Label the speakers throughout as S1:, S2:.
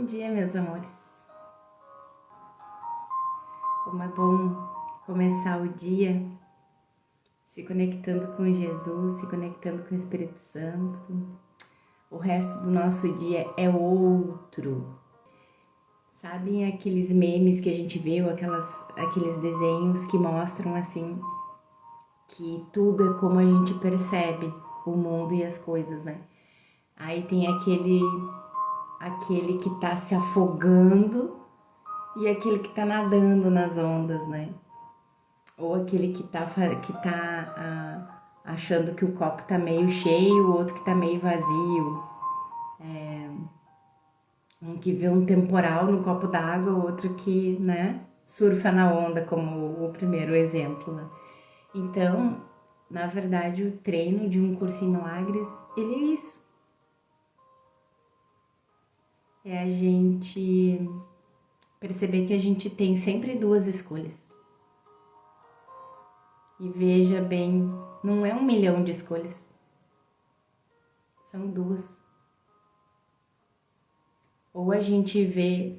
S1: Bom dia, meus amores. Como é bom começar o dia se conectando com Jesus, se conectando com o Espírito Santo. O resto do nosso dia é outro. Sabem aqueles memes que a gente viu, aqueles desenhos que mostram assim que tudo é como a gente percebe o mundo e as coisas, né? Aí tem aquele que tá se afogando e aquele que tá nadando nas ondas, né? Ou aquele que tá achando que o copo tá meio cheio, o outro que tá meio vazio. Um que vê um temporal no copo d'água, o outro que, né, surfa na onda, como o primeiro exemplo, né? Então, na verdade, o treino de um curso em milagres, ele é isso. É a gente perceber que a gente tem sempre duas escolhas. E veja bem, não é 1 milhão de escolhas. São duas. Ou a gente vê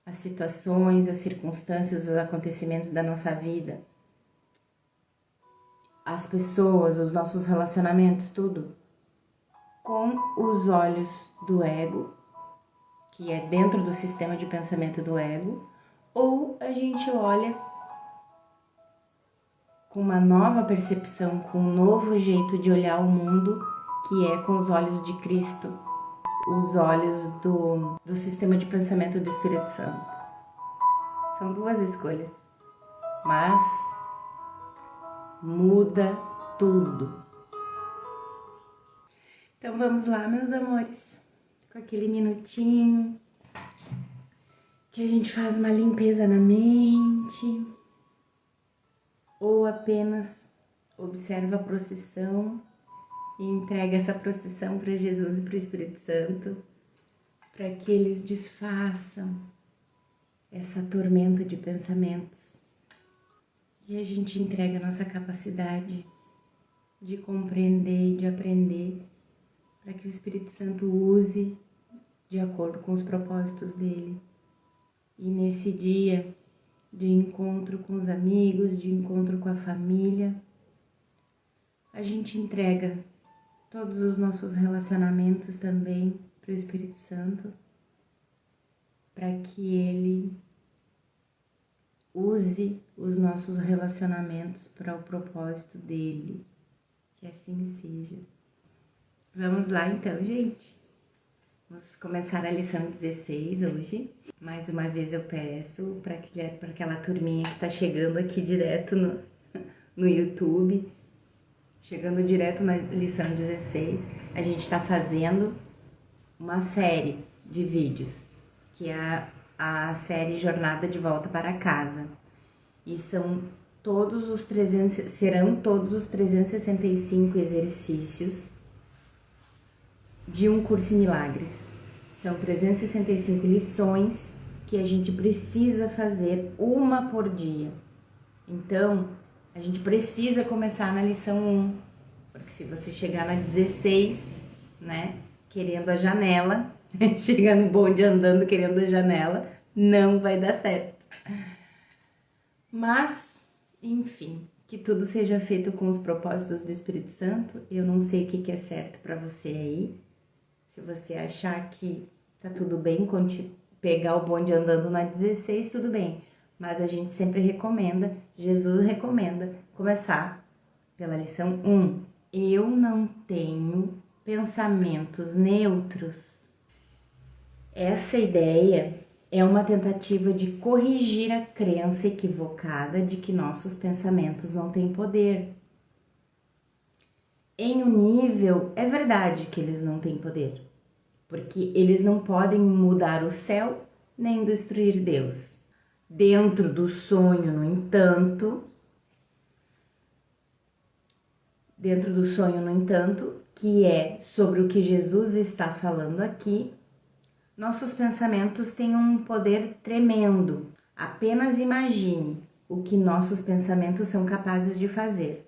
S1: as situações, as circunstâncias, os acontecimentos da nossa vida, as pessoas, os nossos relacionamentos, tudo, com os olhos do ego, que é dentro do sistema de pensamento do ego, ou a gente olha com uma nova percepção, com um novo jeito de olhar o mundo, que é com os olhos de Cristo, os olhos do sistema de pensamento do Espírito Santo. São duas escolhas, mas muda tudo. Então vamos lá, meus amores, com aquele minutinho que a gente faz uma limpeza na mente, ou apenas observa a procissão e entrega essa procissão para Jesus e para o Espírito Santo, para que eles desfaçam essa tormenta de pensamentos. E a gente entrega a nossa capacidade de compreender e de aprender, para que o Espírito Santo use de acordo com os propósitos dele. E nesse dia de encontro com os amigos, de encontro com a família, a gente entrega todos os nossos relacionamentos também para o Espírito Santo, para que ele use os nossos relacionamentos para o propósito dele. Que assim seja. Vamos lá então, gente. Vamos começar a lição 16 hoje. Mais uma vez eu peço para aquela turminha que tá chegando aqui direto no YouTube, chegando direto na lição 16, a gente tá fazendo uma série de vídeos, que é a série Jornada de Volta para Casa. E serão todos os 365 exercícios de um curso em milagres. São 365 lições que a gente precisa fazer uma por dia. Então, a gente precisa começar na lição 1, porque se você chegar na 16, né, querendo a janela, chegar no bonde andando querendo a janela, não vai dar certo. Mas, enfim, que tudo seja feito com os propósitos do Espírito Santo. Eu não sei o que é certo para você aí. Se você achar que tá tudo bem, pegar o bonde andando na 16, tudo bem. Mas a gente sempre recomenda, Jesus recomenda, começar pela lição 1. Eu não tenho pensamentos neutros. Essa ideia é uma tentativa de corrigir a crença equivocada de que nossos pensamentos não têm poder. Em um nível, é verdade que eles não têm poder, porque eles não podem mudar o céu nem destruir Deus. Dentro do sonho, no entanto, que é sobre o que Jesus está falando aqui, nossos pensamentos têm um poder tremendo. Apenas imagine o que nossos pensamentos são capazes de fazer.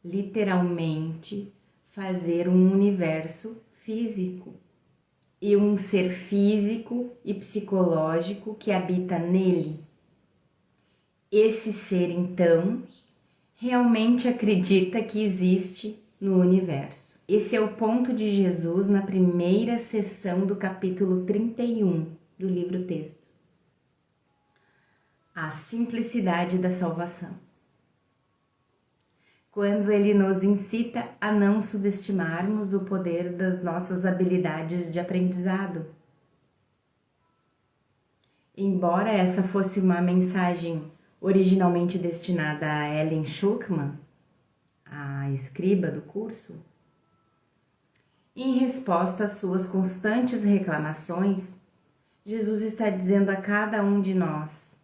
S1: Literalmente, fazer um universo físico e um ser físico e psicológico que habita nele. Esse ser, então, realmente acredita que existe no universo. Esse é o ponto de Jesus na primeira sessão do capítulo 31 do livro-texto. A simplicidade da salvação. Quando ele nos incita a não subestimarmos o poder das nossas habilidades de aprendizado. Embora essa fosse uma mensagem originalmente destinada a Ellen Schuckman, a escriba do curso, em resposta às suas constantes reclamações, Jesus está dizendo a cada um de nós: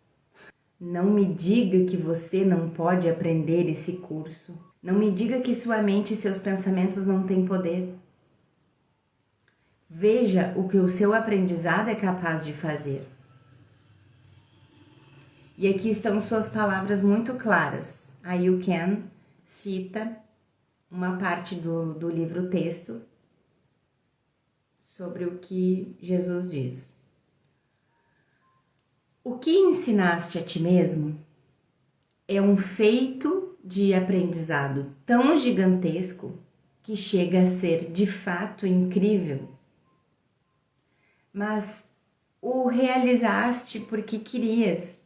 S1: não me diga que você não pode aprender esse curso. Não me diga que sua mente e seus pensamentos não têm poder. Veja o que o seu aprendizado é capaz de fazer. E aqui estão suas palavras muito claras. A You Can cita uma parte do livro-texto sobre o que Jesus diz. O que ensinaste a ti mesmo é um feito de aprendizado tão gigantesco que chega a ser de fato incrível. Mas o realizaste porque querias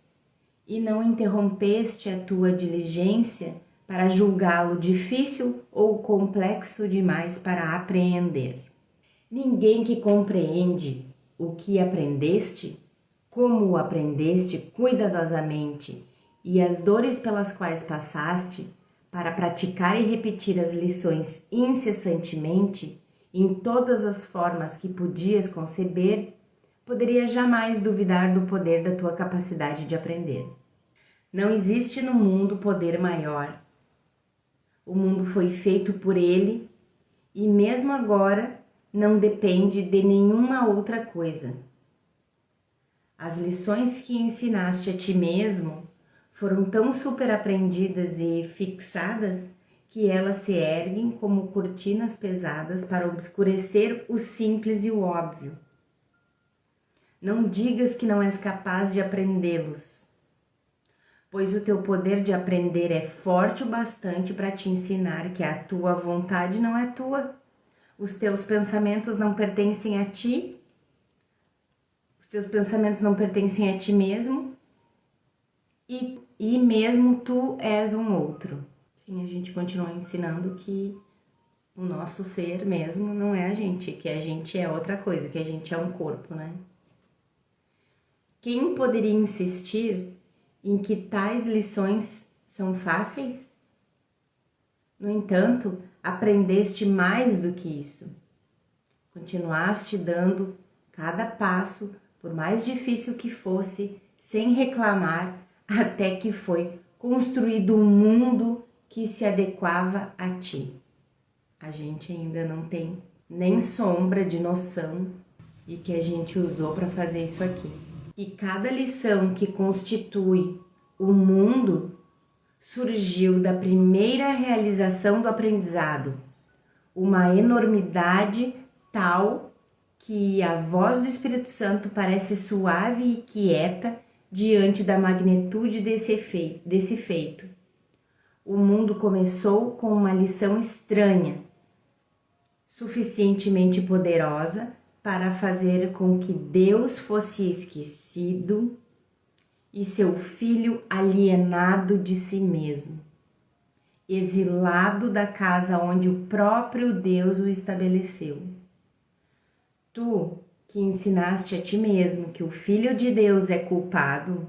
S1: e não interrompeste a tua diligência para julgá-lo difícil ou complexo demais para apreender. Ninguém que compreende o que aprendeste, como o aprendeste cuidadosamente e as dores pelas quais passaste para praticar e repetir as lições incessantemente em todas as formas que podias conceber, poderia jamais duvidar do poder da tua capacidade de aprender. Não existe no mundo poder maior. O mundo foi feito por ele e mesmo agora não depende de nenhuma outra coisa. As lições que ensinaste a ti mesmo foram tão superaprendidas e fixadas que elas se erguem como cortinas pesadas para obscurecer o simples e o óbvio. Não digas que não és capaz de aprendê-los, pois o teu poder de aprender é forte o bastante para te ensinar que a tua vontade não é tua, os teus pensamentos não pertencem a ti, os teus pensamentos não pertencem a ti mesmo e mesmo tu és um outro. Sim, a gente continua ensinando que o nosso ser mesmo não é a gente, que a gente é outra coisa, que a gente é um corpo, né? Quem poderia insistir em que tais lições são fáceis? No entanto, aprendeste mais do que isso. Continuaste dando cada passo, por mais difícil que fosse, sem reclamar, até que foi construído um mundo que se adequava a ti. A gente ainda não tem nem sombra de noção e que a gente usou para fazer isso aqui. E cada lição que constitui o mundo surgiu da primeira realização do aprendizado, uma enormidade tal que a voz do Espírito Santo parece suave e quieta diante da magnitude desse feito. O mundo começou com uma lição estranha, suficientemente poderosa para fazer com que Deus fosse esquecido e seu filho alienado de si mesmo, exilado da casa onde o próprio Deus o estabeleceu. Tu, que ensinaste a ti mesmo que o Filho de Deus é culpado,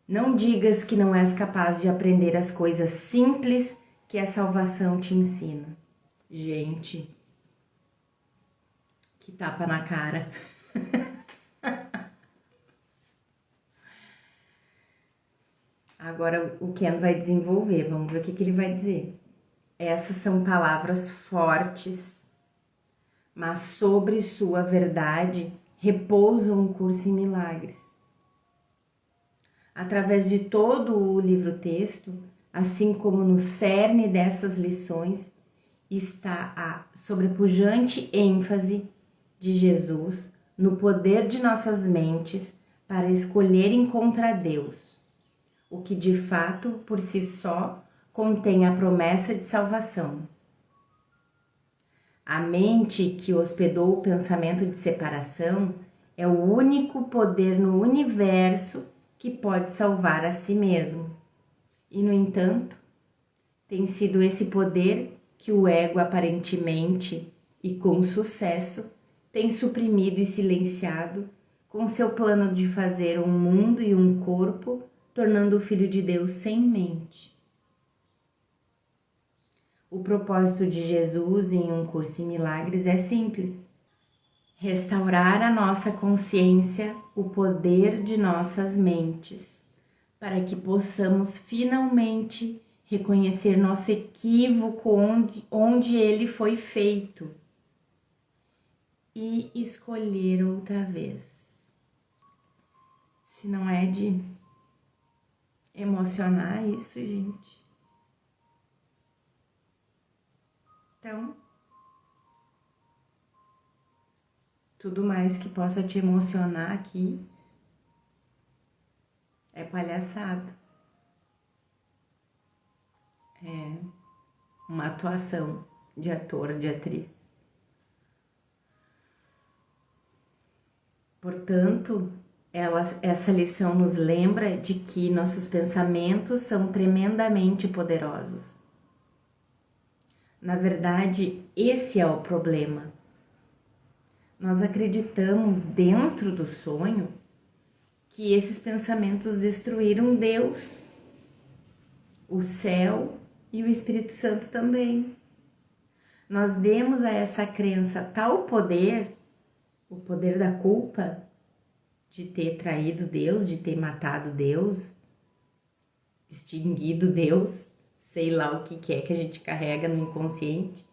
S1: não digas que não és capaz de aprender as coisas simples que a salvação te ensina. Gente, que tapa na cara. Agora o Ken vai desenvolver, vamos ver o que ele vai dizer. Essas são palavras fortes, mas sobre sua verdade repousa um curso em milagres. Através de todo o livro-texto, assim como no cerne dessas lições, está a sobrepujante ênfase de Jesus no poder de nossas mentes para escolherem contra Deus, o que de fato, por si só, contém a promessa de salvação. A mente que hospedou o pensamento de separação é o único poder no universo que pode salvar a si mesmo. E, no entanto, tem sido esse poder que o ego aparentemente e com sucesso tem suprimido e silenciado com seu plano de fazer um mundo e um corpo, tornando o Filho de Deus sem mente. O propósito de Jesus em Um Curso em Milagres é simples: restaurar a nossa consciência, o poder de nossas mentes, para que possamos finalmente reconhecer nosso equívoco onde ele foi feito e escolher outra vez. Se não é de emocionar isso, gente. Então, tudo mais que possa te emocionar aqui é palhaçada. É uma atuação de ator, de atriz. Portanto, essa lição nos lembra de que nossos pensamentos são tremendamente poderosos. Na verdade, esse é o problema. Nós acreditamos dentro do sonho que esses pensamentos destruíram Deus, o céu e o Espírito Santo também. Nós demos a essa crença tal poder, o poder da culpa, de ter traído Deus, de ter matado Deus, extinguido Deus, sei lá o que é que a gente carrega no inconsciente.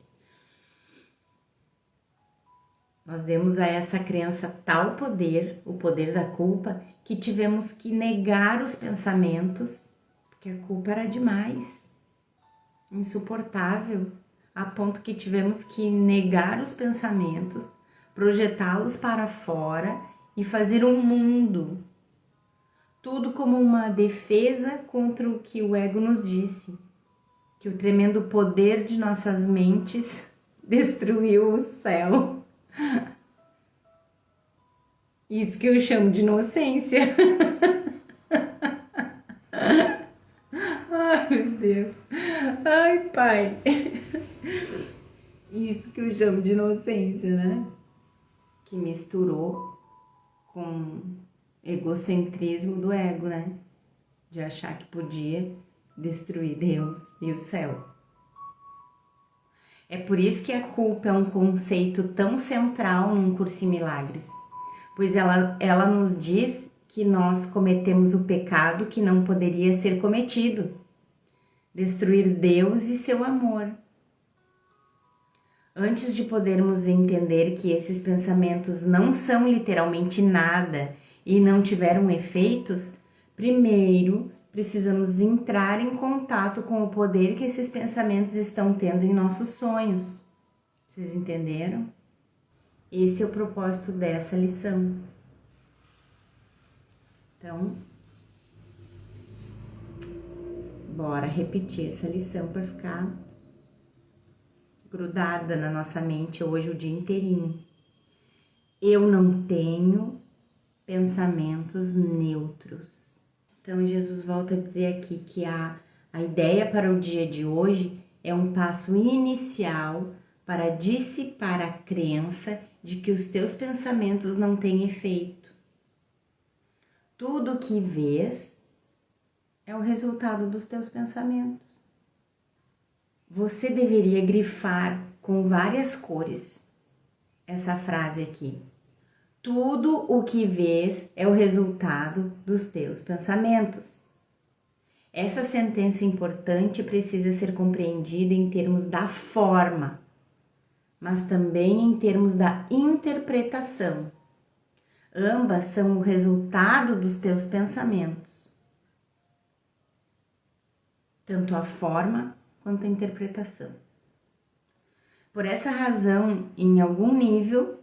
S1: Nós demos a essa crença tal poder, o poder da culpa, que tivemos que negar os pensamentos, porque a culpa era demais, insuportável, a ponto que tivemos que negar os pensamentos, projetá-los para fora e fazer um mundo. Tudo como uma defesa contra o que o ego nos disse, que o tremendo poder de nossas mentes destruiu o céu. Isso que eu chamo de inocência. Ai, meu Deus. Ai, pai. Isso que eu chamo de inocência, né? Que misturou com egocentrismo do ego, né? De achar que podia destruir Deus e o céu. É por isso que a culpa é um conceito tão central num Curso em Milagres, pois ela nos diz que nós cometemos o pecado que não poderia ser cometido, destruir Deus e seu amor. Antes de podermos entender que esses pensamentos não são literalmente nada e não tiveram efeitos, primeiro precisamos entrar em contato com o poder que esses pensamentos estão tendo em nossos sonhos. Vocês entenderam? Esse é o propósito dessa lição. Então, bora repetir essa lição para ficar grudada na nossa mente hoje o dia inteirinho. Eu não tenho pensamentos neutros. Então, Jesus volta a dizer aqui que a ideia para o dia de hoje é um passo inicial para dissipar a crença de que os teus pensamentos não têm efeito. Tudo o que vês é o resultado dos teus pensamentos. Você deveria grifar com várias cores essa frase aqui. Tudo o que vês é o resultado dos teus pensamentos. Essa sentença importante precisa ser compreendida em termos da forma, mas também em termos da interpretação. Ambas são o resultado dos teus pensamentos. Tanto a forma quanto a interpretação. Por essa razão, em algum nível,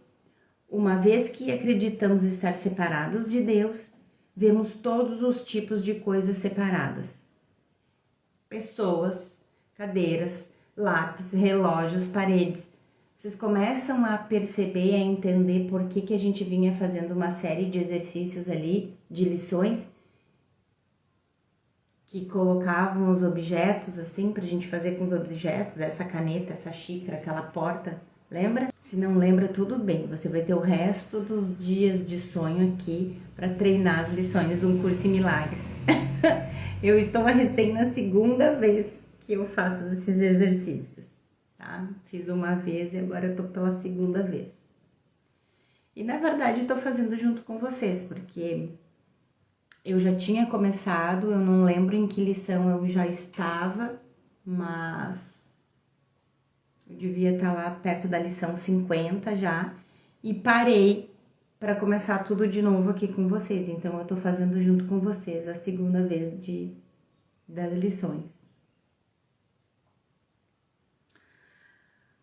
S1: uma vez que acreditamos estar separados de Deus, vemos todos os tipos de coisas separadas. Pessoas, cadeiras, lápis, relógios, paredes. Vocês começam a perceber, a entender por que a gente vinha fazendo uma série de exercícios ali, de lições, que colocavam os objetos assim, pra gente fazer com os objetos, essa caneta, essa xícara, aquela porta, lembra? Se não lembra, tudo bem, você vai ter o resto dos dias de sonho aqui para treinar as lições de um curso em milagres. Eu estou recém na segunda vez que eu faço esses exercícios, tá? Fiz uma vez e agora eu tô pela segunda vez. E na verdade eu tô fazendo junto com vocês, porque eu já tinha começado, eu não lembro em que lição eu já estava, mas eu devia estar lá perto da lição 50 já, e parei para começar tudo de novo aqui com vocês. Então eu tô fazendo junto com vocês a segunda vez das lições.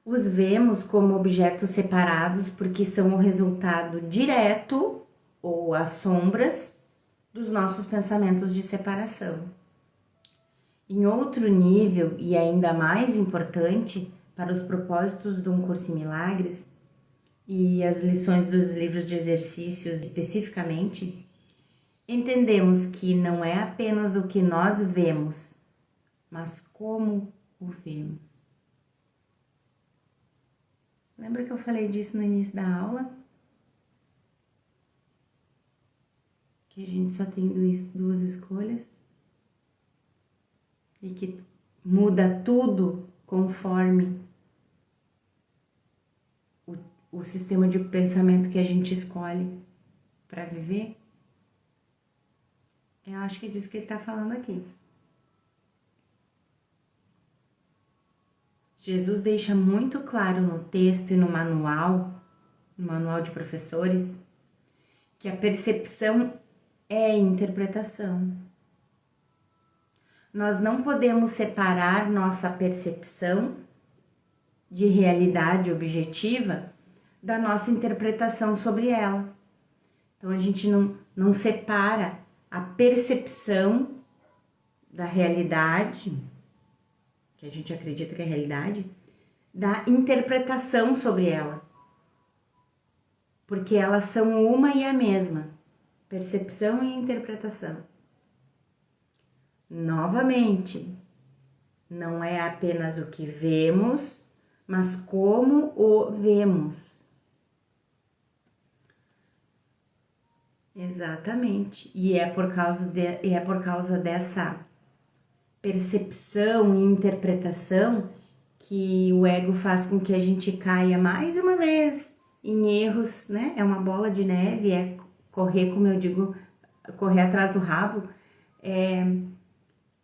S1: Os vemos como objetos separados porque são o resultado direto ou as sombras dos nossos pensamentos de separação. Em outro nível, e ainda mais importante para os propósitos de um curso em milagres e as lições dos livros de exercícios especificamente, entendemos que não é apenas o que nós vemos, mas como o vemos. Lembra que eu falei disso no início da aula? Que a gente só tem duas escolhas e que muda tudo conforme o sistema de pensamento que a gente escolhe para viver. Eu acho que é disso que ele está falando aqui. Jesus deixa muito claro no texto e no manual de professores, que a percepção é interpretação. Nós não podemos separar nossa percepção de realidade objetiva da nossa interpretação sobre ela. Então a gente não separa a percepção da realidade, que a gente acredita que é realidade, da interpretação sobre ela. Porque elas são uma e a mesma. Percepção e interpretação. Novamente, não é apenas o que vemos, mas como o vemos. Exatamente. E é por causa dessa percepção e interpretação que o ego faz com que a gente caia mais uma vez em erros, né? É uma bola de neve, é correr, como eu digo, correr atrás do rabo,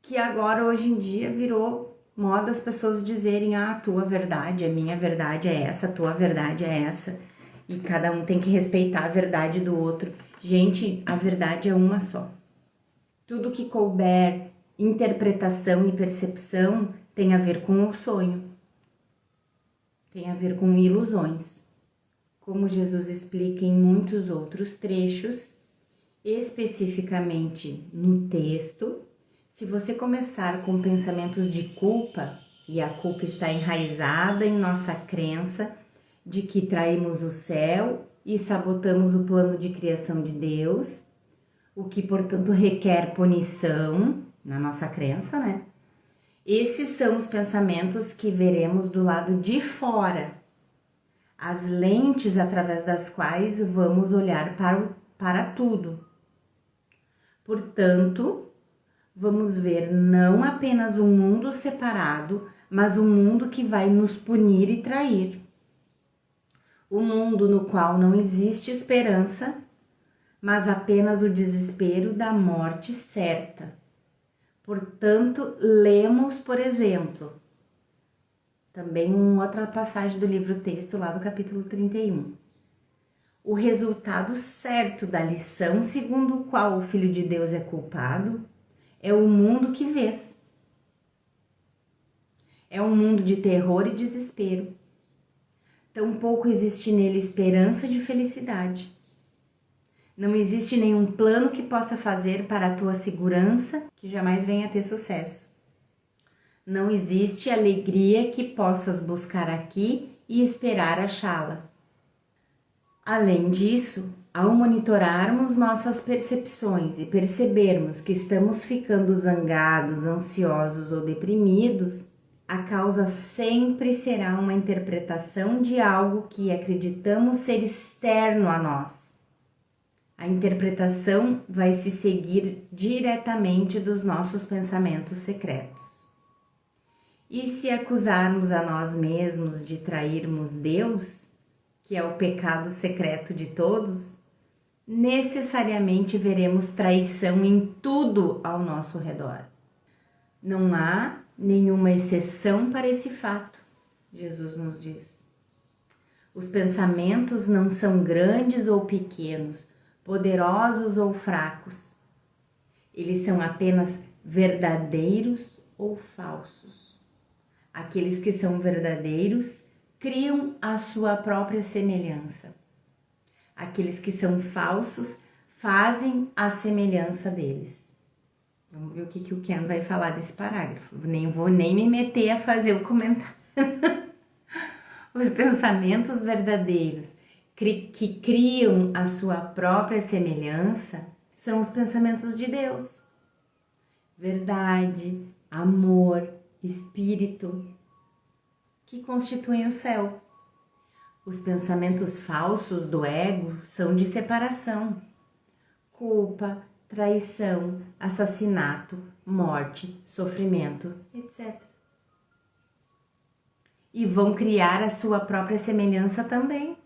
S1: que agora, hoje em dia, virou moda as pessoas dizerem: a tua verdade, a minha verdade é essa, a tua verdade é essa, e cada um tem que respeitar a verdade do outro. Gente, a verdade é uma só. Tudo que couber interpretação e percepção tem a ver com o sonho, tem a ver com ilusões. Como Jesus explica em muitos outros trechos, especificamente no texto, se você começar com pensamentos de culpa, e a culpa está enraizada em nossa crença de que traímos o céu e sabotamos o plano de criação de Deus, o que, portanto, requer punição na nossa crença, né? Esses são os pensamentos que veremos do lado de fora, as lentes através das quais vamos olhar para tudo. Portanto, vamos ver não apenas um mundo separado, mas um mundo que vai nos punir e trair. Um mundo no qual não existe esperança, mas apenas o desespero da morte certa. Portanto, lemos, por exemplo, também uma outra passagem do livro-texto, lá do capítulo 31. O resultado certo da lição segundo o qual o Filho de Deus é culpado é o mundo que vês. É um mundo de terror e desespero. Tampouco existe nele esperança de felicidade. Não existe nenhum plano que possa fazer para a tua segurança que jamais venha a ter sucesso. Não existe alegria que possas buscar aqui e esperar achá-la. Além disso, ao monitorarmos nossas percepções e percebermos que estamos ficando zangados, ansiosos ou deprimidos, a causa sempre será uma interpretação de algo que acreditamos ser externo a nós. A interpretação vai se seguir diretamente dos nossos pensamentos secretos. E se acusarmos a nós mesmos de trairmos Deus, que é o pecado secreto de todos, necessariamente veremos traição em tudo ao nosso redor. Não há nenhuma exceção para esse fato, Jesus nos diz. Os pensamentos não são grandes ou pequenos, poderosos ou fracos. Eles são apenas verdadeiros ou falsos. Aqueles que são verdadeiros criam a sua própria semelhança. Aqueles que são falsos fazem a semelhança deles. Vamos ver o que o Ken vai falar desse parágrafo. Nem vou me meter a fazer o comentário. Os pensamentos verdadeiros que criam a sua própria semelhança são os pensamentos de Deus. Verdade, amor, espírito, que constituem o céu. Os pensamentos falsos do ego são de separação, culpa, traição, assassinato, morte, sofrimento, etc. E vão criar a sua própria semelhança também.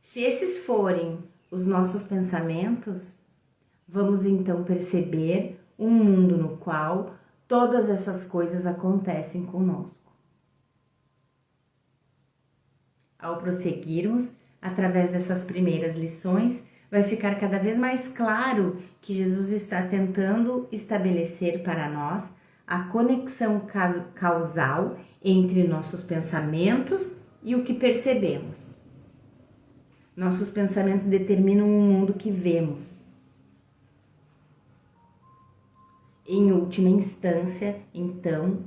S1: Se esses forem os nossos pensamentos, vamos então perceber um mundo no qual todas essas coisas acontecem conosco. Ao prosseguirmos, através dessas primeiras lições, vai ficar cada vez mais claro que Jesus está tentando estabelecer para nós a conexão causal entre nossos pensamentos e o que percebemos. Nossos pensamentos determinam o mundo que vemos. Em última instância, então,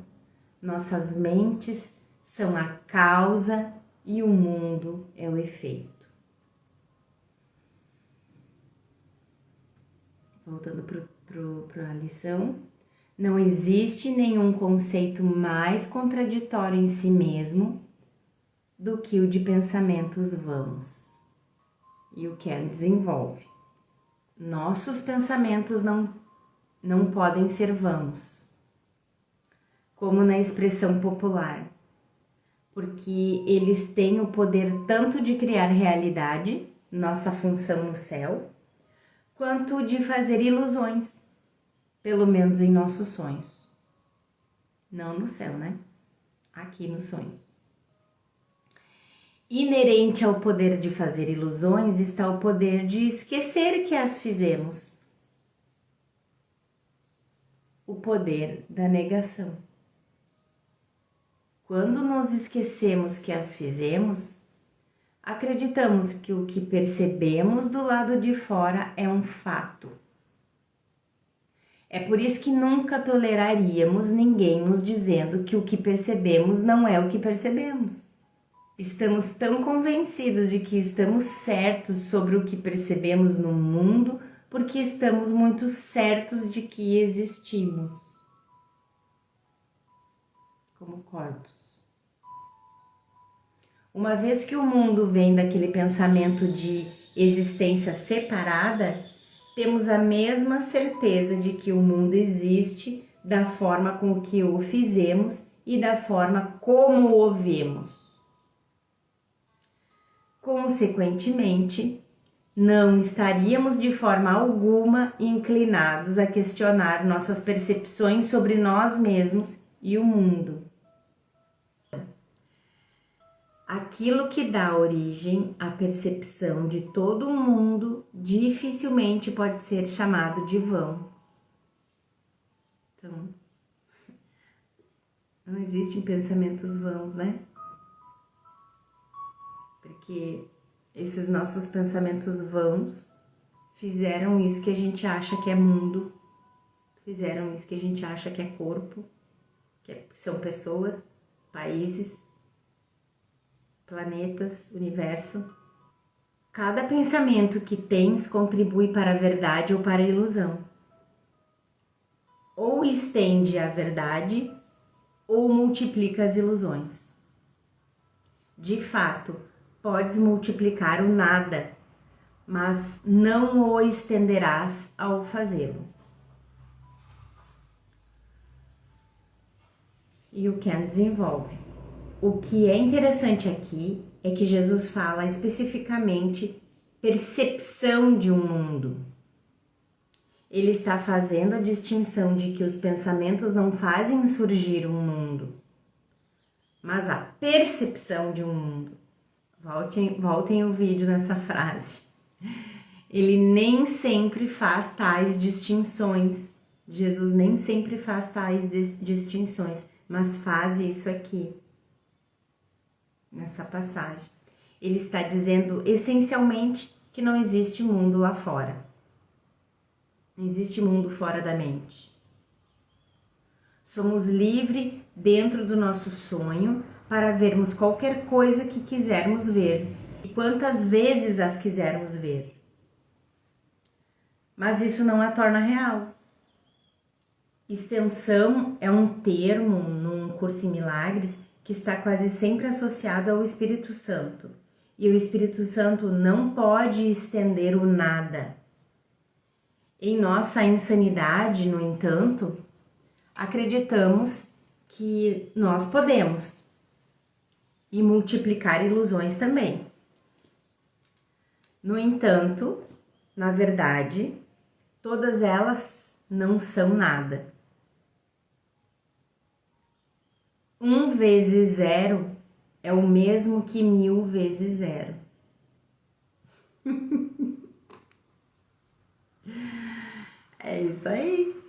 S1: nossas mentes são a causa e o mundo é o efeito. Voltando para a lição, não existe nenhum conceito mais contraditório em si mesmo do que o de pensamentos vãos. E o Ken desenvolve. Nossos pensamentos não podem ser vãos, como na expressão popular, porque eles têm o poder tanto de criar realidade, nossa função no céu, quanto de fazer ilusões, pelo menos em nossos sonhos. Não no céu, né? Aqui no sonho. Inerente ao poder de fazer ilusões está o poder de esquecer que as fizemos. O poder da negação. Quando nos esquecemos que as fizemos, acreditamos que o que percebemos do lado de fora é um fato. É por isso que nunca toleraríamos ninguém nos dizendo que o que percebemos não é o que percebemos. Estamos tão convencidos de que estamos certos sobre o que percebemos no mundo porque estamos muito certos de que existimos como corpos. Uma vez que o mundo vem daquele pensamento de existência separada, temos a mesma certeza de que o mundo existe da forma com que o fizemos e da forma como o vemos. Consequentemente, não estaríamos de forma alguma inclinados a questionar nossas percepções sobre nós mesmos e o mundo. Aquilo que dá origem à percepção de todo o mundo dificilmente pode ser chamado de vão. Então, não existem pensamentos vãos, né? porque esses nossos pensamentos vãos fizeram isso que a gente acha que é mundo, fizeram isso que a gente acha que é corpo, são pessoas, países, planetas, universo. Cada pensamento que tens contribui para a verdade ou para a ilusão. Ou estende a verdade ou multiplica as ilusões. De fato, podes multiplicar o nada, mas não o estenderás ao fazê-lo. E o Ken desenvolve. O que é interessante aqui é que Jesus fala especificamente percepção de um mundo. Ele está fazendo a distinção de que os pensamentos não fazem surgir um mundo, mas a percepção de um mundo. Voltem o vídeo nessa frase. Ele nem sempre faz tais distinções. Jesus nem sempre faz tais distinções, mas faz isso aqui, nessa passagem. Ele está dizendo essencialmente que não existe mundo lá fora. Não existe mundo fora da mente. Somos livres dentro do nosso sonho para vermos qualquer coisa que quisermos ver e quantas vezes as quisermos ver. Mas isso não a torna real. Extensão é um termo num Curso em Milagres que está quase sempre associado ao Espírito Santo. E o Espírito Santo não pode estender o nada. Em nossa insanidade, no entanto, acreditamos que nós podemos e multiplicar ilusões também. No entanto, na verdade, todas elas não são nada. 1 vezes 0 é o mesmo que 1000 vezes 0. É isso aí.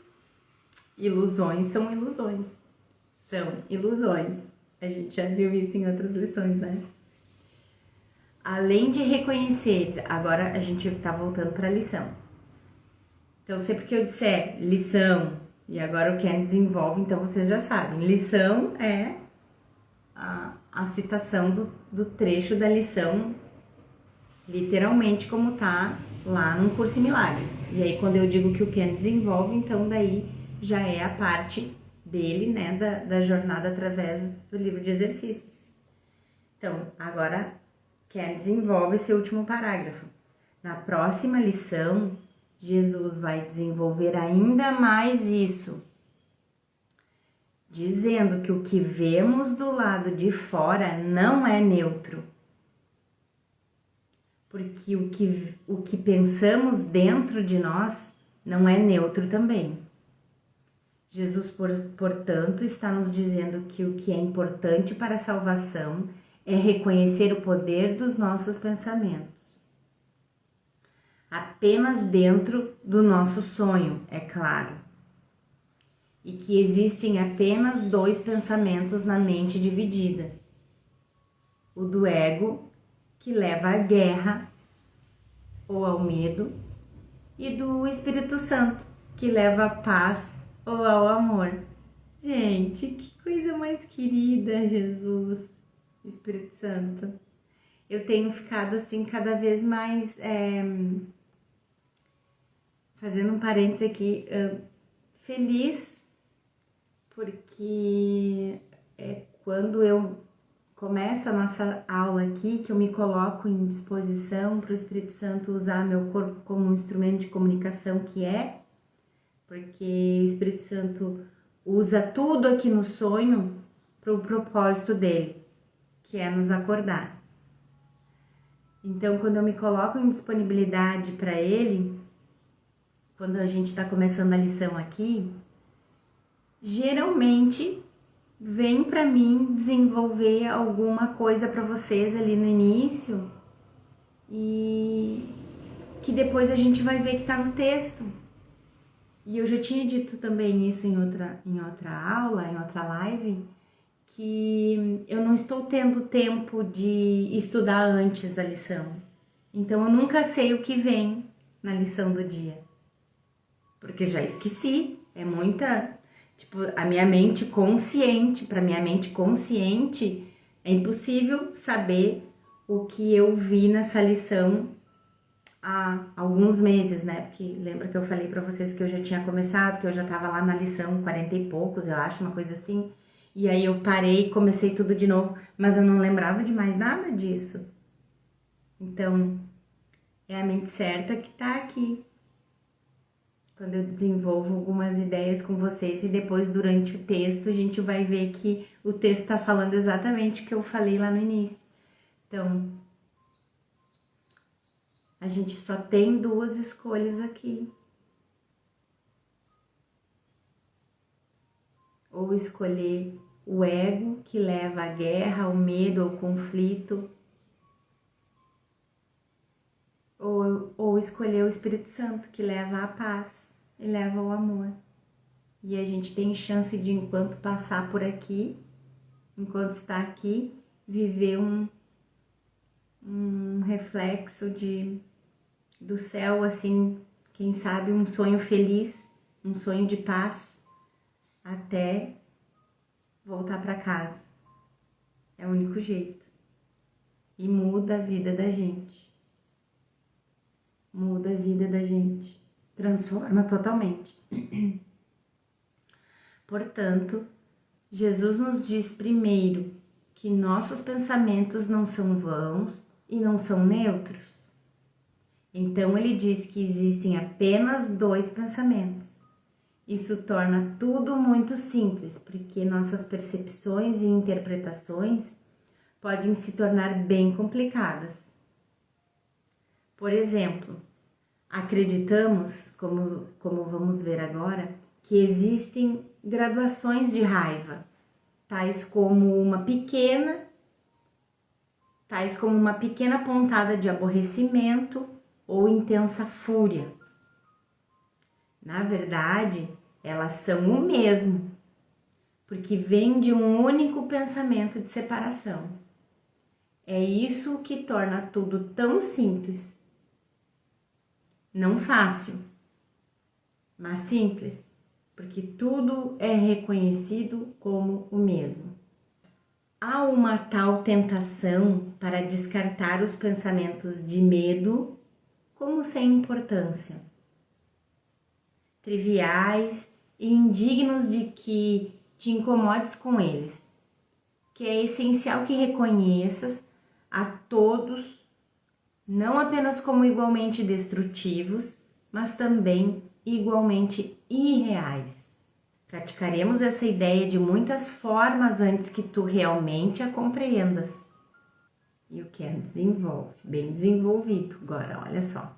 S1: Ilusões são ilusões. São ilusões. A gente já viu isso em outras lições, né? Além de reconhecer, agora a gente tá voltando para a lição. Então, sempre que eu disser lição, e agora o Ken desenvolve, então vocês já sabem. Lição é a citação do trecho da lição, literalmente como tá lá no Curso em Milagres. E aí, quando eu digo que o Ken desenvolve, então daí já é a parte dele, né, da jornada através do livro de exercícios. Então, agora Ken desenvolve esse último parágrafo. Na próxima lição, Jesus vai desenvolver ainda mais isso, dizendo que o que vemos do lado de fora não é neutro, porque o que pensamos dentro de nós não é neutro também. Jesus, portanto, está nos dizendo que o que é importante para a salvação é reconhecer o poder dos nossos pensamentos. Apenas dentro do nosso sonho, é claro. E que existem apenas 2 pensamentos na mente dividida. O do ego, que leva à guerra ou ao medo, e do Espírito Santo, que leva à paz ou ao amor. Gente, que coisa mais querida, Jesus, Espírito Santo. Eu tenho ficado assim cada vez mais, fazendo um parênteses aqui, feliz, porque quando eu começo a nossa aula aqui, que eu me coloco em disposição para o Espírito Santo usar meu corpo como um instrumento de comunicação que é, porque o Espírito Santo usa tudo aqui no sonho para o propósito dele, que é nos acordar. Então, quando eu me coloco em disponibilidade para ele, quando a gente está começando a lição aqui, geralmente vem para mim desenvolver alguma coisa para vocês ali no início e que depois a gente vai ver que tá no texto. E eu já tinha dito também isso em outra aula, em outra live, que eu não estou tendo tempo de estudar antes da lição. Então eu nunca sei o que vem na lição do dia. Porque já esqueci, é muita, tipo, a minha mente consciente, para minha mente consciente, é impossível saber o que eu vi nessa lição há alguns meses, né? Porque lembra que eu falei para vocês que eu já tinha começado, que eu já tava lá na lição 40 e poucos, eu acho, uma coisa assim. E aí eu parei e comecei tudo de novo, mas eu não lembrava de mais nada disso. Então, é a mente certa que tá aqui. Quando eu desenvolvo algumas ideias com vocês e depois durante o texto a gente vai ver que o texto está falando exatamente o que eu falei lá no início. Então, a gente só tem duas escolhas aqui. Ou escolher o ego que leva à guerra, ao medo, ao conflito, ou escolher o Espírito Santo que leva à paz e leva ao amor. E a gente tem chance de, enquanto passar por aqui, enquanto está aqui, viver um reflexo do céu, assim, quem sabe um sonho feliz, um sonho de paz, até voltar para casa. É o único jeito. E muda a vida da gente. Muda a vida da gente. Transforma totalmente. Portanto, Jesus nos diz primeiro que nossos pensamentos não são vãos e não são neutros. Então ele diz que existem apenas dois pensamentos. Isso torna tudo muito simples, porque nossas percepções e interpretações podem se tornar bem complicadas. Por exemplo, acreditamos, como vamos ver agora, que existem graduações de raiva, tais como uma pequena pontada de aborrecimento ou intensa fúria. Na verdade, elas são o mesmo, porque vem de um único pensamento de separação. É isso que torna tudo tão simples. Não fácil, mas simples, porque tudo é reconhecido como o mesmo. Há uma tal tentação para descartar os pensamentos de medo como sem importância, triviais e indignos de que te incomodes com eles, que é essencial que reconheças a todos, não apenas como igualmente destrutivos, mas também igualmente irreais. Praticaremos essa ideia de muitas formas antes que tu realmente a compreendas. E o que é desenvolve, bem desenvolvido. Agora, olha só.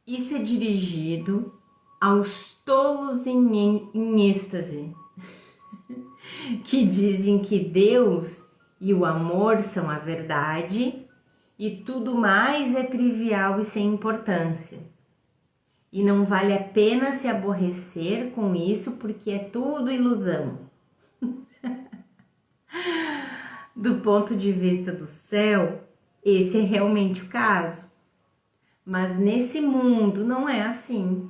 S1: Isso é dirigido aos tolos em êxtase, que dizem que Deus e o amor são a verdade e tudo mais é trivial e sem importância. E não vale a pena se aborrecer com isso porque é tudo ilusão. Do ponto de vista do céu, esse é realmente o caso. Mas nesse mundo não é assim.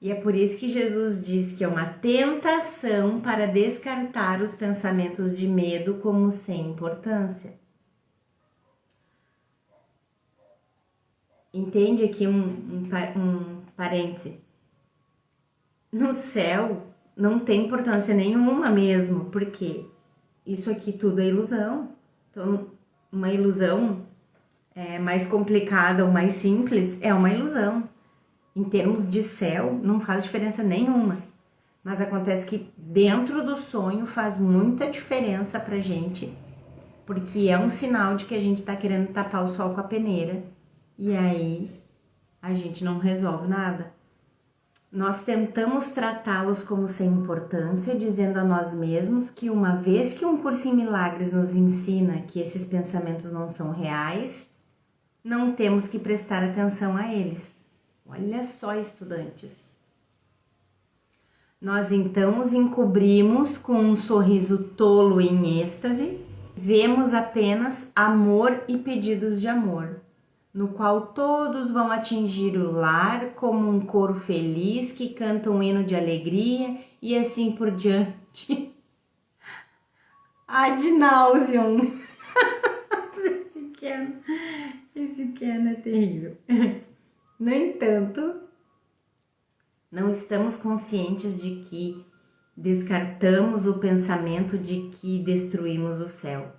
S1: E é por isso que Jesus diz que é uma tentação para descartar os pensamentos de medo como sem importância. Entende aqui um parêntese? No céu não tem importância nenhuma mesmo, porque isso aqui tudo é ilusão. Então, uma ilusão mais complicada ou mais simples é uma ilusão. Em termos de céu, não faz diferença nenhuma. Mas acontece que dentro do sonho faz muita diferença pra gente, porque é um sinal de que a gente tá querendo tapar o sol com a peneira. E aí a gente não resolve nada. Nós tentamos tratá-los como sem importância, dizendo a nós mesmos que uma vez que um curso em milagres nos ensina que esses pensamentos não são reais, não temos que prestar atenção a eles. Olha só, estudantes. Nós então os encobrimos com um sorriso tolo em êxtase, vemos apenas amor e pedidos de amor, no qual todos vão atingir o lar como um coro feliz que canta um hino de alegria e assim por diante. Ad nauseam. Esse Ken é terrível. No entanto, não estamos conscientes de que descartamos o pensamento de que destruímos o céu.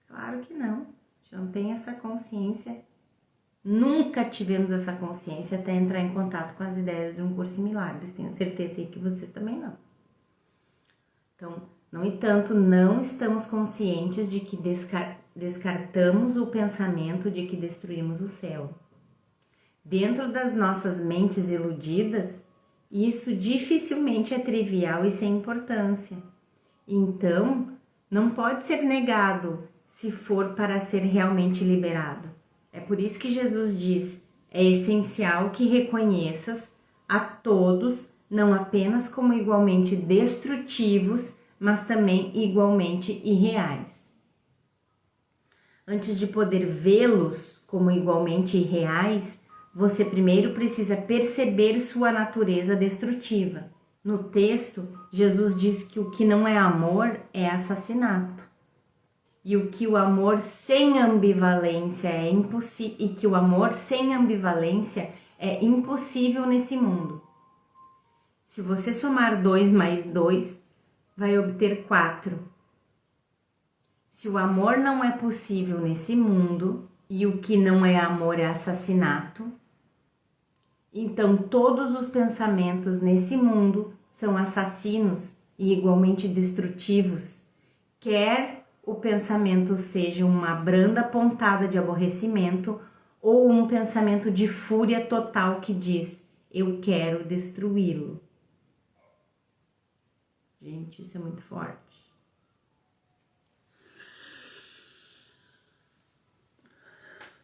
S1: Claro que não. A gente não tem essa consciência. Nunca tivemos essa consciência até entrar em contato com as ideias de um curso em milagres. Tenho certeza que vocês também não. Então, no entanto, não estamos conscientes de que descartamos o pensamento de que destruímos o céu. Dentro das nossas mentes iludidas, isso dificilmente é trivial e sem importância. Então, não pode ser negado se for para ser realmente liberado. É por isso que Jesus diz: é essencial que reconheças a todos, não apenas como igualmente destrutivos, mas também igualmente irreais. Antes de poder vê-los como igualmente irreais, você primeiro precisa perceber sua natureza destrutiva. No texto, Jesus diz que o que não é amor é assassinato. E o que o amor sem ambivalência é impossível, e que o amor sem ambivalência é impossível nesse mundo. Se você somar 2 mais 2, vai obter 4. Se o amor não é possível nesse mundo e o que não é amor é assassinato, então todos os pensamentos nesse mundo são assassinos e igualmente destrutivos, quer o pensamento seja uma branda pontada de aborrecimento ou um pensamento de fúria total que diz: eu quero destruí-lo. Gente, isso é muito forte.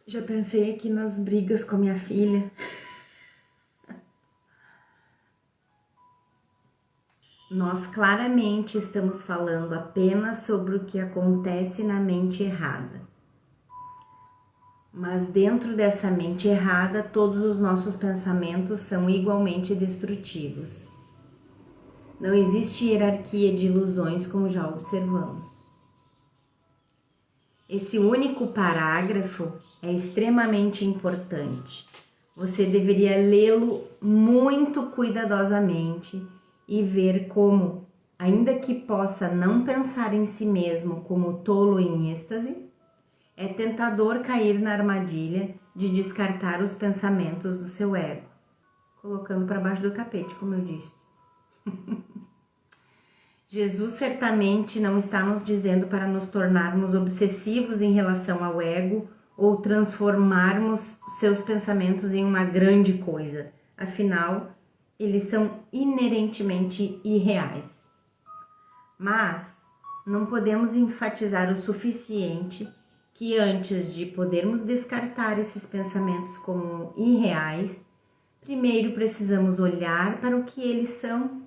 S1: Já pensei aqui nas brigas com a minha filha. Nós claramente estamos falando apenas sobre o que acontece na mente errada. Mas dentro dessa mente errada, todos os nossos pensamentos são igualmente destrutivos. Não existe hierarquia de ilusões, como já observamos. Esse único parágrafo é extremamente importante. Você deveria lê-lo muito cuidadosamente e ver como, ainda que possa não pensar em si mesmo como tolo em êxtase, é tentador cair na armadilha de descartar os pensamentos do seu ego, colocando para baixo do tapete, como eu disse. Jesus certamente não está nos dizendo para nos tornarmos obsessivos em relação ao ego ou transformarmos seus pensamentos em uma grande coisa. Afinal, eles são inerentemente irreais. Mas não podemos enfatizar o suficiente que antes de podermos descartar esses pensamentos como irreais, primeiro precisamos olhar para o que eles são.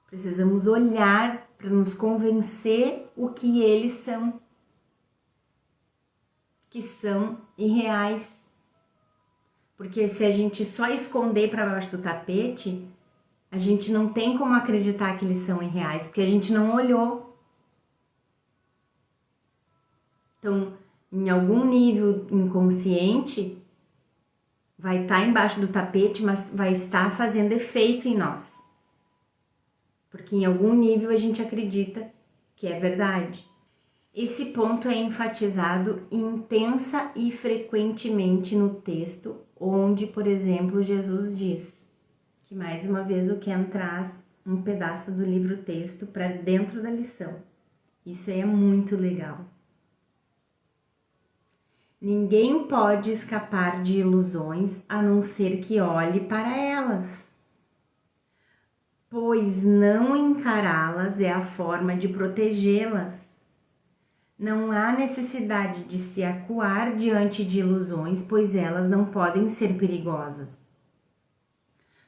S1: Precisamos olhar para nos convencer o que eles são, que são irreais. Porque se a gente só esconder para baixo do tapete, a gente não tem como acreditar que eles são irreais, porque a gente não olhou. Então, em algum nível inconsciente, vai estar embaixo do tapete, mas vai estar fazendo efeito em nós. Porque em algum nível a gente acredita que é verdade. Esse ponto é enfatizado intensa e frequentemente no texto, onde, por exemplo, Jesus diz, que mais uma vez o Ken traz um pedaço do livro-texto para dentro da lição. Isso aí é muito legal. Ninguém pode escapar de ilusões a não ser que olhe para elas, pois não encará-las é a forma de protegê-las. Não há necessidade de se acuar diante de ilusões, pois elas não podem ser perigosas.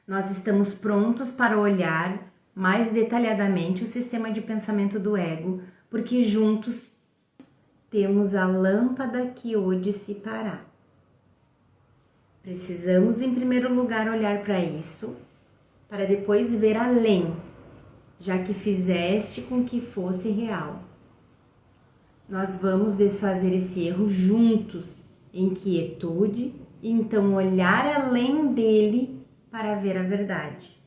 S1: Nós estamos prontos para olhar mais detalhadamente o sistema de pensamento do ego, porque juntos temos a lâmpada que o dissipará. Precisamos, em primeiro lugar, olhar para isso, para depois ver além, já que fizeste com que fosse real. Nós vamos desfazer esse erro juntos, em quietude, e então olhar além dele para ver a verdade.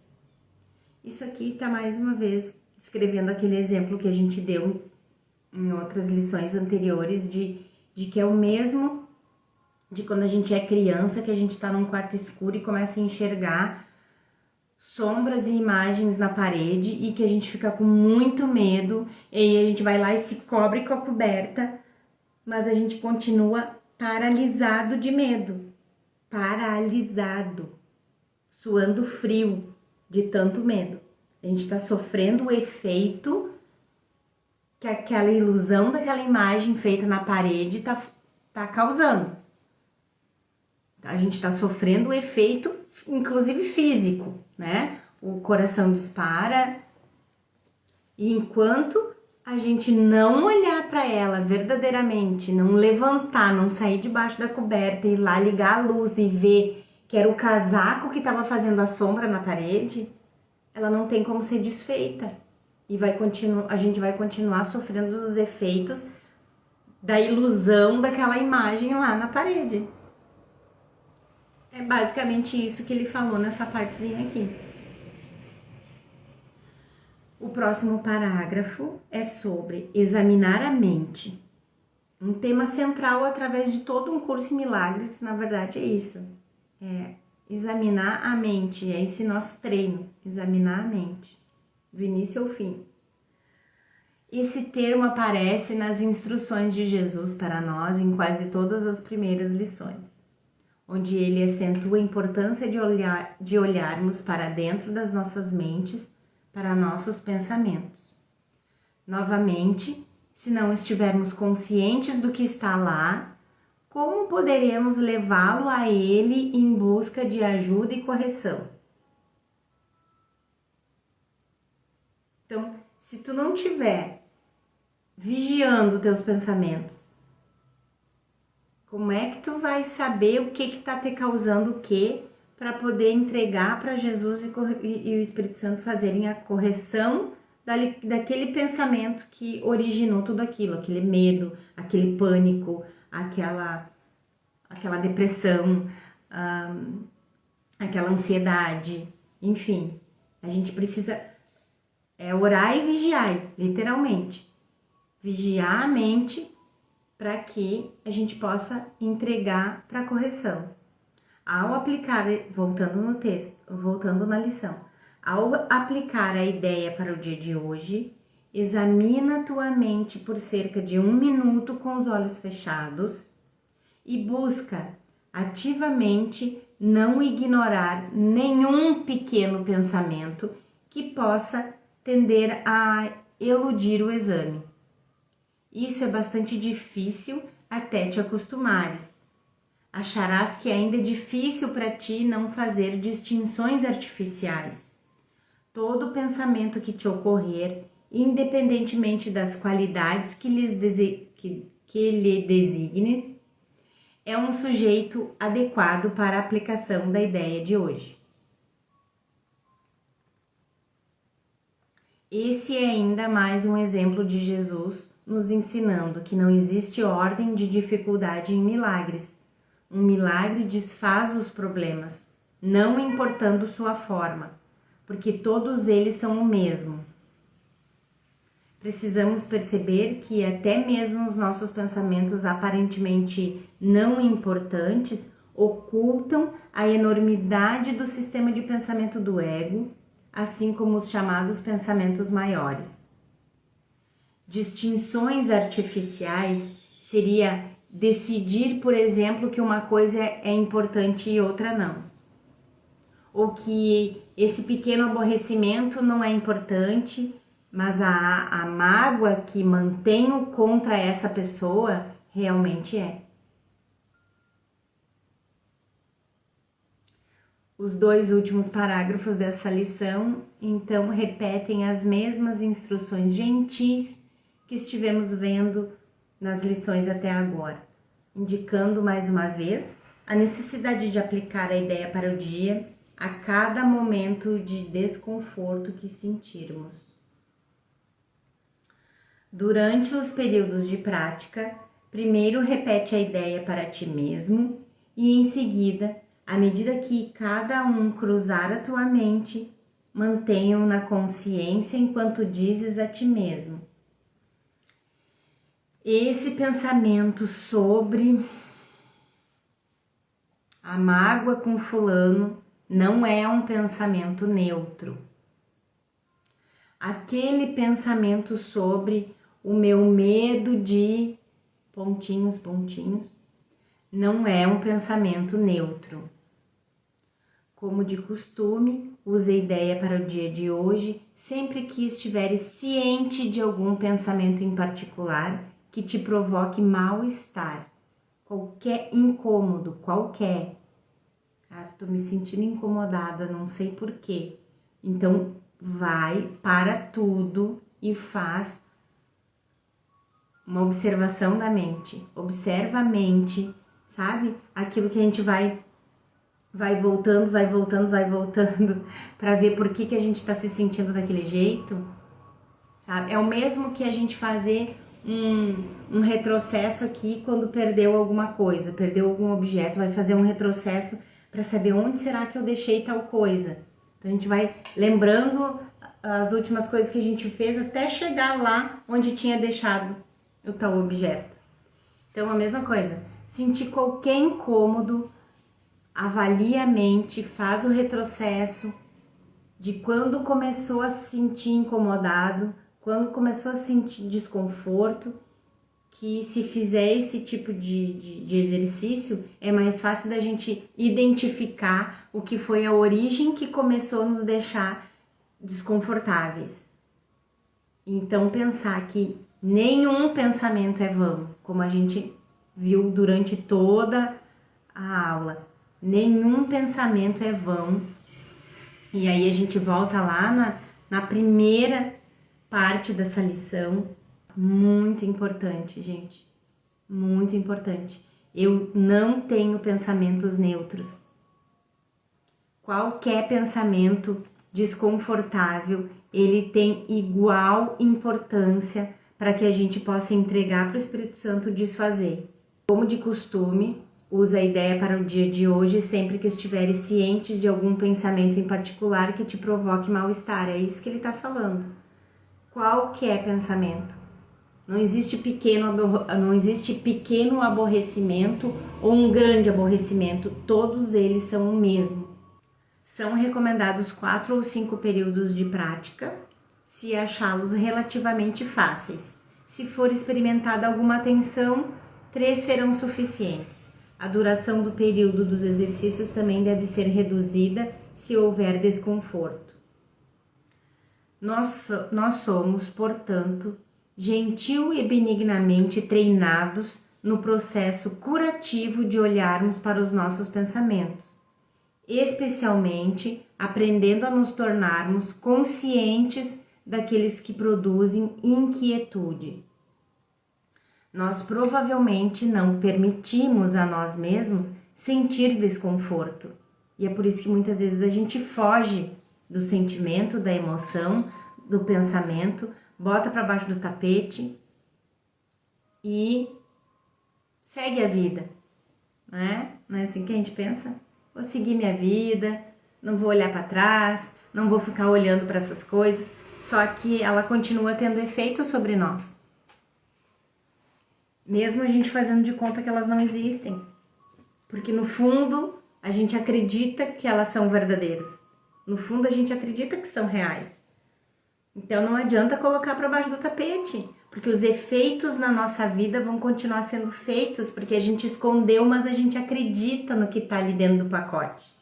S1: Isso aqui está mais uma vez descrevendo aquele exemplo que a gente deu em outras lições anteriores de que é o mesmo de quando a gente é criança, que a gente está num quarto escuro e começa a enxergar sombras e imagens na parede e que a gente fica com muito medo, e aí a gente vai lá e se cobre com a coberta, mas a gente continua paralisado de medo, paralisado, suando frio de tanto medo. A gente está sofrendo o efeito que aquela ilusão daquela imagem feita na parede tá causando. A gente está sofrendo o efeito, inclusive físico, né? O coração dispara, e enquanto a gente não olhar para ela verdadeiramente, não levantar, não sair debaixo da coberta e ir lá ligar a luz e ver que era o casaco que estava fazendo a sombra na parede, ela não tem como ser desfeita. E a gente vai continuar sofrendo os efeitos da ilusão daquela imagem lá na parede. É basicamente isso que ele falou nessa partezinha aqui. O próximo parágrafo é sobre examinar a mente. Um tema central através de todo um curso em milagres, na verdade é isso. É examinar a mente, é esse nosso treino, examinar a mente, do início ao fim. Esse termo aparece nas instruções de Jesus para nós em quase todas as primeiras lições, onde ele acentua a importância de olharmos para dentro das nossas mentes, para nossos pensamentos. Novamente, se não estivermos conscientes do que está lá, como poderemos levá-lo a ele em busca de ajuda e correção? Então, se tu não estiver vigiando teus pensamentos, como é que tu vai saber o que está te causando o quê para poder entregar para Jesus e o Espírito Santo fazerem a correção daquele pensamento que originou tudo aquilo, aquele medo, aquele pânico, aquela depressão, aquela ansiedade, enfim. A gente precisa orar e vigiar, literalmente. Vigiar a mente para que a gente possa entregar para correção. Ao aplicar, voltando na lição, ao aplicar a ideia para o dia de hoje, examina tua mente por cerca de 1 minuto com os olhos fechados e busca ativamente não ignorar nenhum pequeno pensamento que possa tender a eludir o exame. Isso é bastante difícil até te acostumares. Acharás que ainda é difícil para ti não fazer distinções artificiais. Todo pensamento que te ocorrer, independentemente das qualidades que lhe designes, é um sujeito adequado para a aplicação da ideia de hoje. Esse é ainda mais um exemplo de Jesus nos ensinando que não existe ordem de dificuldade em milagres. Um milagre desfaz os problemas, não importando sua forma, porque todos eles são o mesmo. Precisamos perceber que até mesmo os nossos pensamentos aparentemente não importantes ocultam a enormidade do sistema de pensamento do ego, assim como os chamados pensamentos maiores. Distinções artificiais seria decidir, por exemplo, que uma coisa é importante e outra não. Ou que esse pequeno aborrecimento não é importante, mas a mágoa que mantenho contra essa pessoa realmente é. Os 2 últimos parágrafos dessa lição, então, repetem as mesmas instruções gentis que estivemos vendo nas lições até agora, indicando mais uma vez a necessidade de aplicar a ideia para o dia a cada momento de desconforto que sentirmos. Durante os períodos de prática, primeiro repete a ideia para ti mesmo e, em seguida, à medida que cada um cruzar a tua mente, mantenha-o na consciência enquanto dizes a ti mesmo. Esse pensamento sobre a mágoa com fulano não é um pensamento neutro. Aquele pensamento sobre o meu medo de pontinhos, pontinhos, não é um pensamento neutro. Como de costume, use a ideia para o dia de hoje sempre que estiveres ciente de algum pensamento em particular que te provoque mal-estar, qualquer incômodo, qualquer. Tô me sentindo incomodada, não sei porquê. Então, vai para tudo e faz uma observação da mente. Observa a mente, sabe? Aquilo que a gente vai voltando para ver por que a gente está se sentindo daquele jeito, sabe? É o mesmo que a gente fazer um retrocesso aqui quando perdeu alguma coisa, perdeu algum objeto, vai fazer um retrocesso para saber onde será que eu deixei tal coisa. Então a gente vai lembrando as últimas coisas que a gente fez até chegar lá onde tinha deixado o tal objeto. Então a mesma coisa, sentir qualquer incômodo, avalia a mente, faz o retrocesso de quando começou a se sentir incomodado, quando começou a sentir desconforto, que se fizer esse tipo de exercício, é mais fácil da gente identificar o que foi a origem que começou a nos deixar desconfortáveis. Então pensar que nenhum pensamento é vão, como a gente viu durante toda a aula. Nenhum pensamento é vão. E aí a gente volta lá na primeira parte dessa lição. Muito importante, gente. Muito importante. Eu não tenho pensamentos neutros. Qualquer pensamento desconfortável, ele tem igual importância para que a gente possa entregar para o Espírito Santo desfazer. Como de costume, usa a ideia para o dia de hoje sempre que estiveres ciente de algum pensamento em particular que te provoque mal-estar. É isso que ele está falando. Qualquer pensamento. Não existe pequeno aborrecimento ou um grande aborrecimento. Todos eles são o mesmo. São recomendados 4 ou 5 períodos de prática, se achá-los relativamente fáceis. Se for experimentada alguma tensão, 3 serão suficientes. A duração do período dos exercícios também deve ser reduzida se houver desconforto. Nós somos, portanto, gentil e benignamente treinados no processo curativo de olharmos para os nossos pensamentos, especialmente aprendendo a nos tornarmos conscientes daqueles que produzem inquietude. Nós provavelmente não permitimos a nós mesmos sentir desconforto. E é por isso que muitas vezes a gente foge do sentimento, da emoção, do pensamento, bota para baixo do tapete e segue a vida. Não é assim que a gente pensa? Vou seguir minha vida, não vou olhar para trás, não vou ficar olhando para essas coisas, só que ela continua tendo efeito sobre nós. Mesmo a gente fazendo de conta que elas não existem. Porque no fundo, a gente acredita que elas são verdadeiras. No fundo, a gente acredita que são reais. Então, não adianta colocar para baixo do tapete. Porque os efeitos na nossa vida vão continuar sendo feitos. Porque a gente escondeu, mas a gente acredita no que está ali dentro do pacote.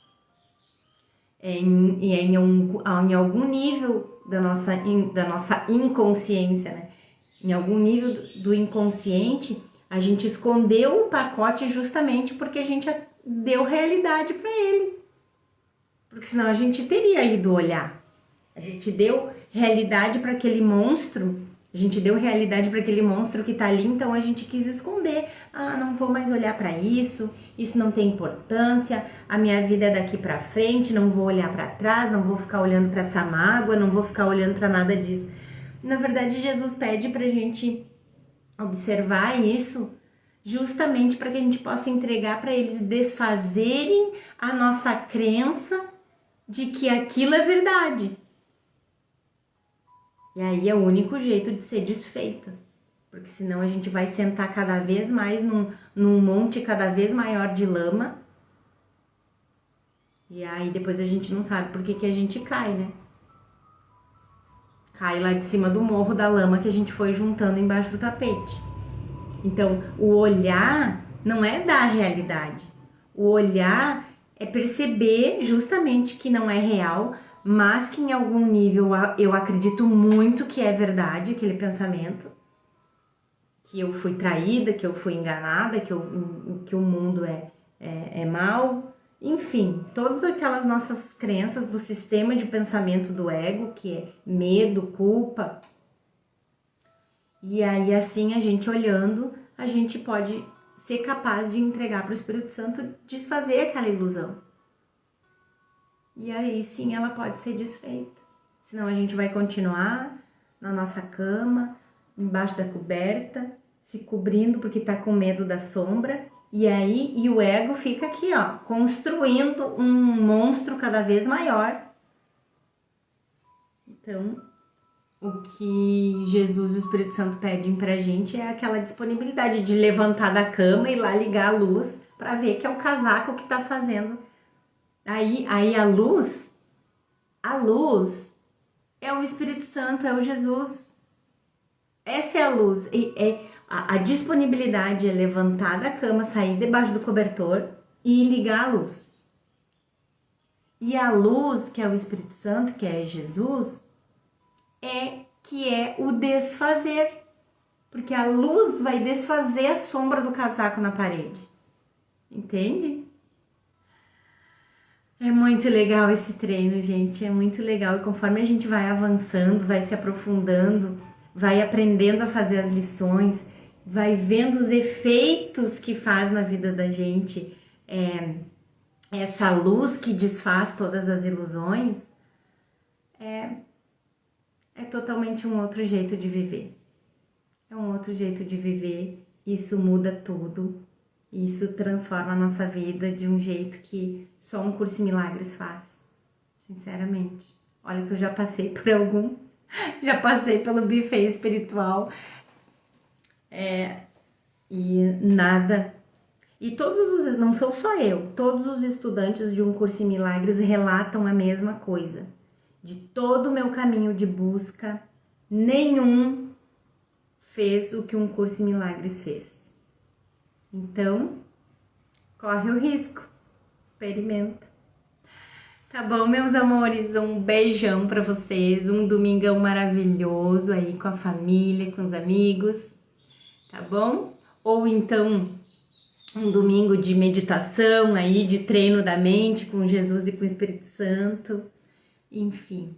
S1: Em algum nível da nossa inconsciência, né? Em algum nível do inconsciente, a gente escondeu o pacote justamente porque a gente deu realidade para ele. Porque senão a gente teria ido olhar. A gente deu realidade para aquele monstro. A gente deu realidade para aquele monstro que tá ali, então a gente quis esconder. Ah, não vou mais olhar para isso não tem importância, a minha vida é daqui para frente, não vou olhar para trás, não vou ficar olhando para essa mágoa, não vou ficar olhando para nada disso. Na verdade, Jesus pede pra gente observar isso justamente para que a gente possa entregar para eles desfazerem a nossa crença de que aquilo é verdade. E aí é o único jeito de ser desfeita, porque senão a gente vai sentar cada vez mais num monte cada vez maior de lama, e aí depois a gente não sabe por que a gente cai, né? Cai lá de cima do morro da lama que a gente foi juntando embaixo do tapete. Então, o olhar não é dar a realidade. O olhar é perceber justamente que não é real, mas que em algum nível eu acredito muito que é verdade aquele pensamento, que eu fui traída, que eu fui enganada, que o mundo é mau, enfim, todas aquelas nossas crenças do sistema de pensamento do ego, que é medo, culpa. E aí assim a gente olhando, a gente pode ser capaz de entregar para o Espírito Santo desfazer aquela ilusão. E aí sim ela pode ser desfeita. Senão a gente vai continuar na nossa cama, embaixo da coberta, se cobrindo porque tá com medo da sombra. E o ego fica aqui, ó, construindo um monstro cada vez maior. Então, o que Jesus e o Espírito Santo pedem pra gente é aquela disponibilidade de levantar da cama e lá ligar a luz para ver que é o casaco que tá fazendo. Aí a luz é o Espírito Santo, é o Jesus. Essa é a luz. A disponibilidade é levantar da cama, sair debaixo do cobertor e ligar a luz. E a luz, que é o Espírito Santo, que é Jesus, que é o desfazer. Porque a luz vai desfazer a sombra do casaco na parede. Entende? É muito legal esse treino, gente, é muito legal. E conforme a gente vai avançando, vai se aprofundando, vai aprendendo a fazer as lições, vai vendo os efeitos que faz na vida da gente, essa luz que desfaz todas as ilusões, é totalmente um outro jeito de viver. É um outro jeito de viver, isso muda tudo. Isso transforma a nossa vida de um jeito que só um curso em milagres faz. Sinceramente. Olha que eu já passei por já passei pelo buffet espiritual. E nada. E não sou só eu, todos os estudantes de um curso em milagres relatam a mesma coisa. De todo o meu caminho de busca, nenhum fez o que um curso em milagres fez. Então, corre o risco, experimenta. Tá bom, meus amores? Um beijão pra vocês, um domingão maravilhoso aí com a família, com os amigos, tá bom? Ou então, um domingo de meditação aí, de treino da mente com Jesus e com o Espírito Santo. Enfim,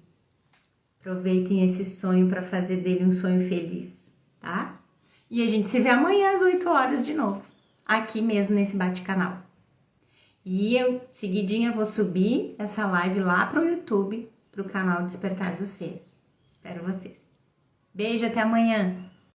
S1: aproveitem esse sonho para fazer dele um sonho feliz, tá? E a gente se vê amanhã às 8 horas de novo. Aqui mesmo nesse bate-canal. E eu, seguidinha, vou subir essa live lá pro YouTube, pro canal Despertar do Ser. Espero vocês. Beijo, até amanhã!